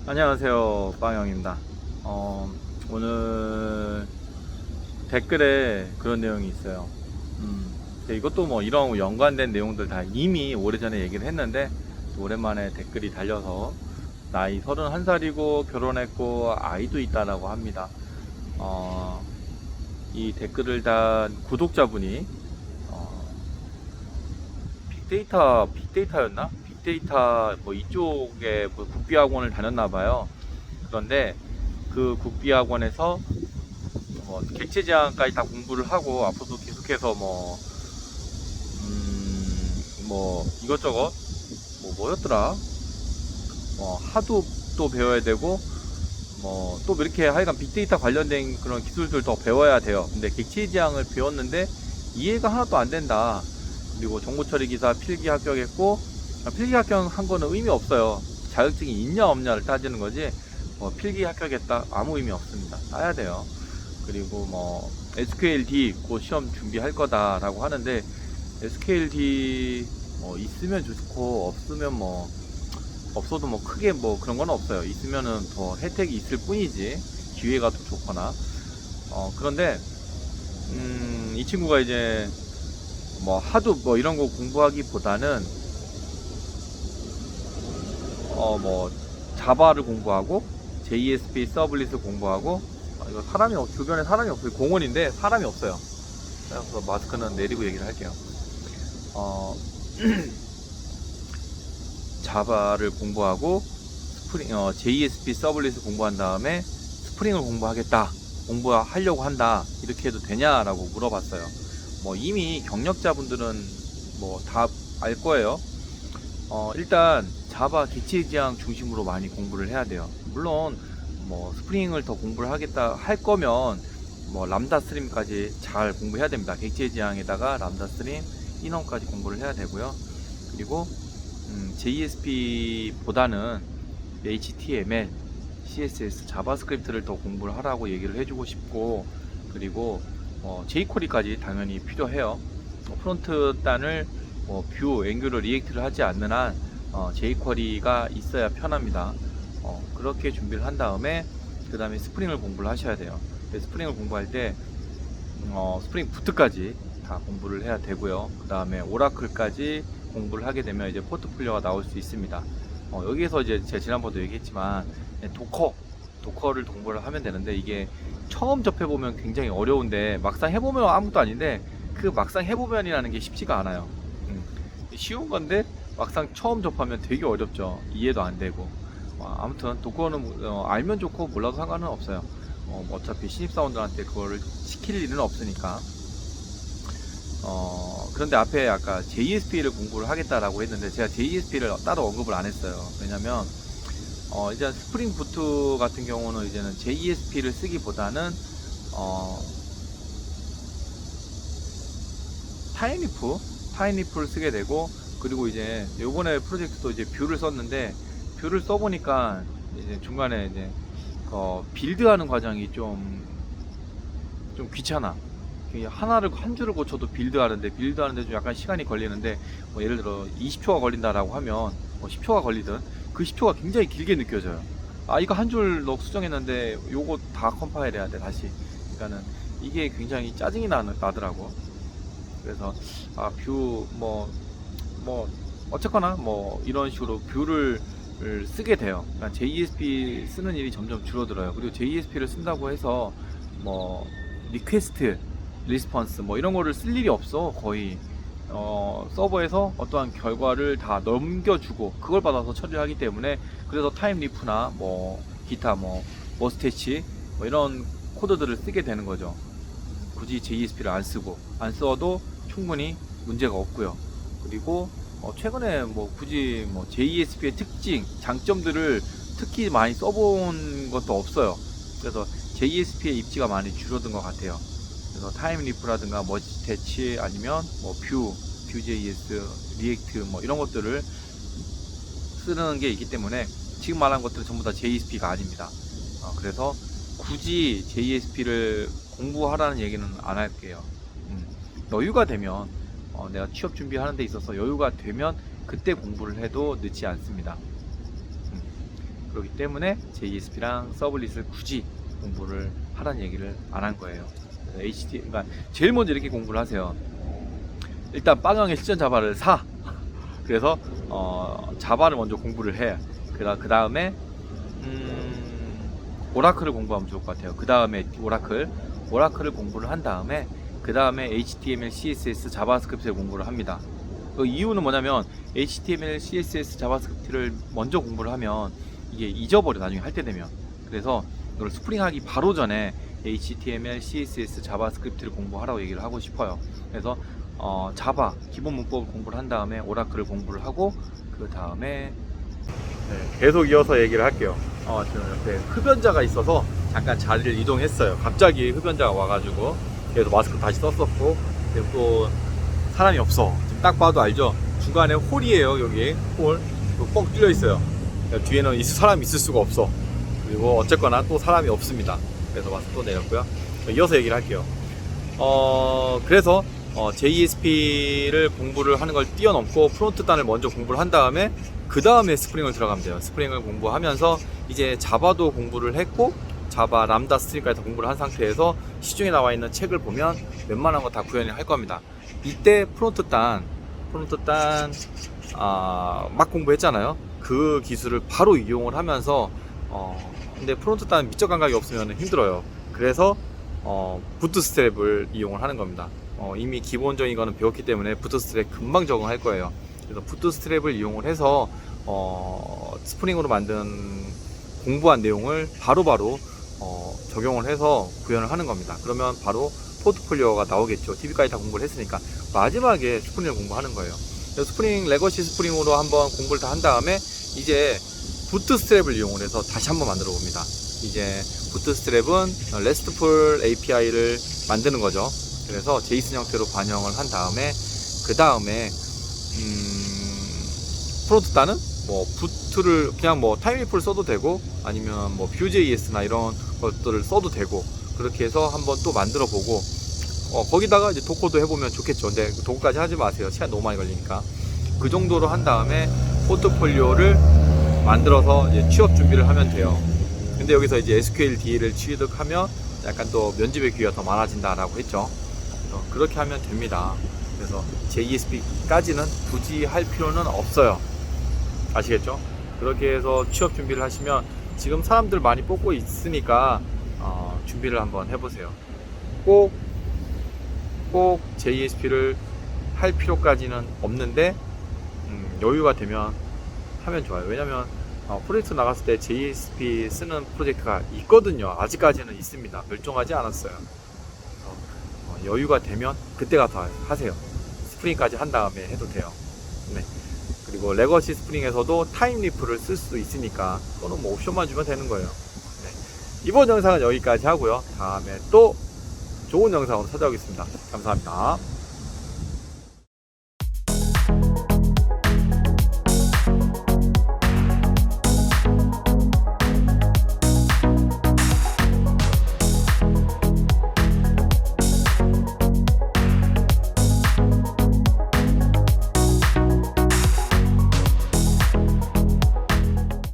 안녕하세요, 빵형입니다. 오늘 댓글에 그런 내용이 있어요. 근데 이것도 뭐 이런 연관된 내용들 다 이미 오래전에 얘기를 했는데 또 오랜만에 댓글이 달려서 나이 31살이고 결혼했고 아이도 있다라고 합니다. 이 댓글을 단 구독자분이 빅데이터였나? 빅데이터 뭐 이쪽에 뭐 국비학원을 다녔나봐요. 그런데 그 국비학원에서 객체지향까지 다 공부를 하고 앞으로도 계속해서 뭐 이것저것 뭐였더라? 하도도 배워야 되고 또 이렇게 하여간 빅데이터 관련된 그런 기술들 더 배워야 돼요. 근데 객체지향을 배웠는데 이해가 하나도 안 된다. 그리고 정보처리 기사 필기 합격했고 필기 합격한 거는 의미 없어요. 자격증이 있냐 없냐를 따지는 거지 필기 합격했다 아무 의미 없습니다. 따야 돼요. 그리고 SQLD 곧 시험 준비할 거다라고 하는데 SQLD 있으면 좋고 없으면 없어도 크게 그런 건 없어요. 있으면은 더 혜택이 있을 뿐이지 기회가 더 좋거나 그런데 이 친구가 이제 하도 이런 거 공부하기보다는 자바를 공부하고 JSP 서블릿을 공부하고 이거 주변에 사람이 없어요. 공원인데 사람이 없어요. 그래서 마스크는 내리고 얘기를 할게요. 자바를 공부하고 JSP 서블릿을 공부한 다음에 스프링을 공부하려고 한다. 이렇게 해도 되냐라고 물어봤어요. 이미 경력자분들은 다 알 거예요. 일단 자바 객체지향 중심으로 많이 공부를 해야 돼요. 물론 스프링을 더 공부를 하겠다 할 거면 람다 스트림까지 잘 공부해야 됩니다. 객체지향에다가 람다 스트림 인원까지 공부를 해야 되고요. 그리고 JSP보다는 HTML, CSS, 자바스크립트를 더 공부를 하라고 얘기를 해주고 싶고, 그리고 jQuery까지 당연히 필요해요. 프론트 단을 뷰, 앵귤러, 리액트를 하지 않는 한 jQuery가 있어야 편합니다. 그렇게 준비를 한 다음에 그 다음에 스프링을 공부를 하셔야 돼요. 스프링을 공부할 때 스프링 부트까지 다 공부를 해야 되고요. 그 다음에 오라클까지 공부를 하게 되면 이제 포트폴리오가 나올 수 있습니다. 여기에서 이제 제가 지난번도 얘기했지만 도커를 공부를 하면 되는데 이게 처음 접해보면 굉장히 어려운데 막상 해보면 아무것도 아닌데 그 막상 해보면이라는 게 쉽지가 않아요. 쉬운 건데 막상 처음 접하면 되게 어렵죠. 이해도 안 되고. 아무튼 도커는 알면 좋고 몰라도 상관은 없어요. 어차피 신입사원들한테 그거를 시킬 일은 없으니까. 그런데 앞에 아까 JSP를 공부를 하겠다라고 했는데 제가 JSP를 따로 언급을 안 했어요. 왜냐면 이제 스프링 부트 같은 경우는 이제는 JSP를 쓰기보다는 타임리프를 쓰게 되고, 그리고 이제 요번에 프로젝트도 이제 뷰를 썼는데 뷰를 써보니까 이제 중간에 이제 빌드하는 과정이 좀 귀찮아. 한 줄을 고쳐도 빌드하는데 좀 약간 시간이 걸리는데 예를 들어 20초가 걸린다라고 하면 10초가 걸리든 그 10초가 굉장히 길게 느껴져요. 이거 한 줄 수정했는데 요거 다 컴파일 해야 돼 다시. 그러니까는 이게 굉장히 짜증이 나더라고. 그래서 뷰 어쨌거나 이런 식으로 뷰를 쓰게 돼요. 그러니까 JSP 쓰는 일이 점점 줄어들어요. 그리고 JSP를 쓴다고 해서 리퀘스트 리스폰스 이런 거를 쓸 일이 없어. 거의 서버에서 어떠한 결과를 다 넘겨주고 그걸 받아서 처리를 하기 때문에, 그래서 타임리프나 기타 머스테치 이런 코드들을 쓰게 되는 거죠. 굳이 JSP를 안 써도 충분히 문제가 없고요. 그리고 최근에 굳이 JSP의 특징, 장점들을 특히 많이 써본 것도 없어요. 그래서 JSP의 입지가 많이 줄어든 것 같아요. 그래서 타임리프라든가 머지대치 아니면 뷰JS, 리액트 이런 것들을 쓰는 게 있기 때문에 지금 말한 것들은 전부 다 JSP가 아닙니다. 그래서 굳이 JSP를 공부하라는 얘기는 안 할게요. 여유가 되면 내가 취업 준비하는 데 있어서 여유가 되면 그때 공부를 해도 늦지 않습니다. 그렇기 때문에 JSP랑 서블릿을 굳이 공부를 하라는 얘기를 안 한 거예요. 그러니까 제일 먼저 이렇게 공부를 하세요. 일단 빵강의 실전 자바를 사. 그래서 자바를 먼저 공부를 해. 그 다음에 오라클을 공부하면 좋을 것 같아요. 그 다음에 오라클을 공부를 한 다음에 그 다음에 HTML, CSS, 자바스크립트를 공부를 합니다. 그 이유는 뭐냐면 HTML, CSS, 자바스크립트를 먼저 공부를 하면 이게 잊어버려, 나중에 할 때 되면. 그래서 이걸 스프링하기 바로 전에 HTML, CSS, 자바스크립트를 공부하라고 얘기를 하고 싶어요. 그래서 자바 기본 문법을 공부를 한 다음에 오라클을 공부를 하고 그 다음에 계속 이어서 얘기를 할게요. 지금 옆에 흡연자가 있어서 잠깐 자리를 이동했어요. 갑자기 흡연자가 와가지고 그래서 마스크 다시 썼었고, 그리고 또 사람이 없어. 지금 딱 봐도 알죠? 중간에 홀이에요. 여기 홀 뻥 뚫려 있어요. 뒤에는 사람이 있을 수가 없어. 그리고 어쨌거나 또 사람이 없습니다. 그래서 마스크 또 내렸고요. 이어서 얘기를 할게요. 그래서 JSP를 공부를 하는 걸 뛰어넘고 프론트 단을 먼저 공부를 한 다음에 그 다음에 스프링을 들어가면 돼요. 스프링을 공부하면서 이제 자바도 공부를 했고 자바 람다 스트링까지 다 공부를 한 상태에서 시중에 나와 있는 책을 보면 웬만한 거 다 구현을 할 겁니다. 이때 프론트 단 막 공부했잖아요. 그 기술을 바로 이용을 하면서 근데 프론트 단 미적 감각이 없으면 힘들어요. 그래서 부트스트랩을 이용을 하는 겁니다. 이미 기본적인 거는 배웠기 때문에 부트스트랩 금방 적응할 거예요. 그래서 부트스트랩을 이용을 해서 스프링으로 만든 공부한 내용을 바로바로 적용을 해서 구현을 하는 겁니다. 그러면 바로 포트폴리오가 나오겠죠. TV까지 다 공부를 했으니까 마지막에 스프링을 공부하는 거예요. 그래서 스프링, 레거시 스프링으로 한번 공부를 다 한 다음에 이제 부트스트랩을 이용을 해서 다시 한번 만들어 봅니다. 이제 부트스트랩은 RESTful API를 만드는 거죠. 그래서 제이슨 형태로 반영을 한 다음에 그 다음에 프론트 단은 뭐 부트를 그냥 뭐 타임리프를 써도 되고 아니면 뭐 Vue.js나 이런 것들을 써도 되고 그렇게 해서 한번 또 만들어 보고 거기다가 이제 도커도 해보면 좋겠죠. 근데 도커까지 하지 마세요. 시간 너무 많이 걸리니까. 그 정도로 한 다음에 포트폴리오를 만들어서 이제 취업 준비를 하면 돼요. 근데 여기서 이제 SQLD를 취득하면 약간 또 면접의 기회가 더 많아진다라고 했죠. 그래서 그렇게 하면 됩니다. 그래서 JSP까지는 굳이 할 필요는 없어요. 아시겠죠? 그렇게 해서 취업 준비를 하시면 지금 사람들 많이 뽑고 있으니까 준비를 한번 해보세요. 꼭 JSP를 할 필요까지는 없는데 여유가 되면 하면 좋아요. 왜냐면 프로젝트 나갔을 때 JSP 쓰는 프로젝트가 있거든요. 아직까지는 있습니다. 멸종하지 않았어요. 여유가 되면 그때 가서 하세요. 스프링까지 한 다음에 해도 돼요. 네. 그리고 레거시 스프링에서도 타임리프를 쓸 수 있으니까 그거는 뭐 옵션만 주면 되는 거예요. 네. 이번 영상은 여기까지 하고요. 다음에 또 좋은 영상으로 찾아오겠습니다. 감사합니다.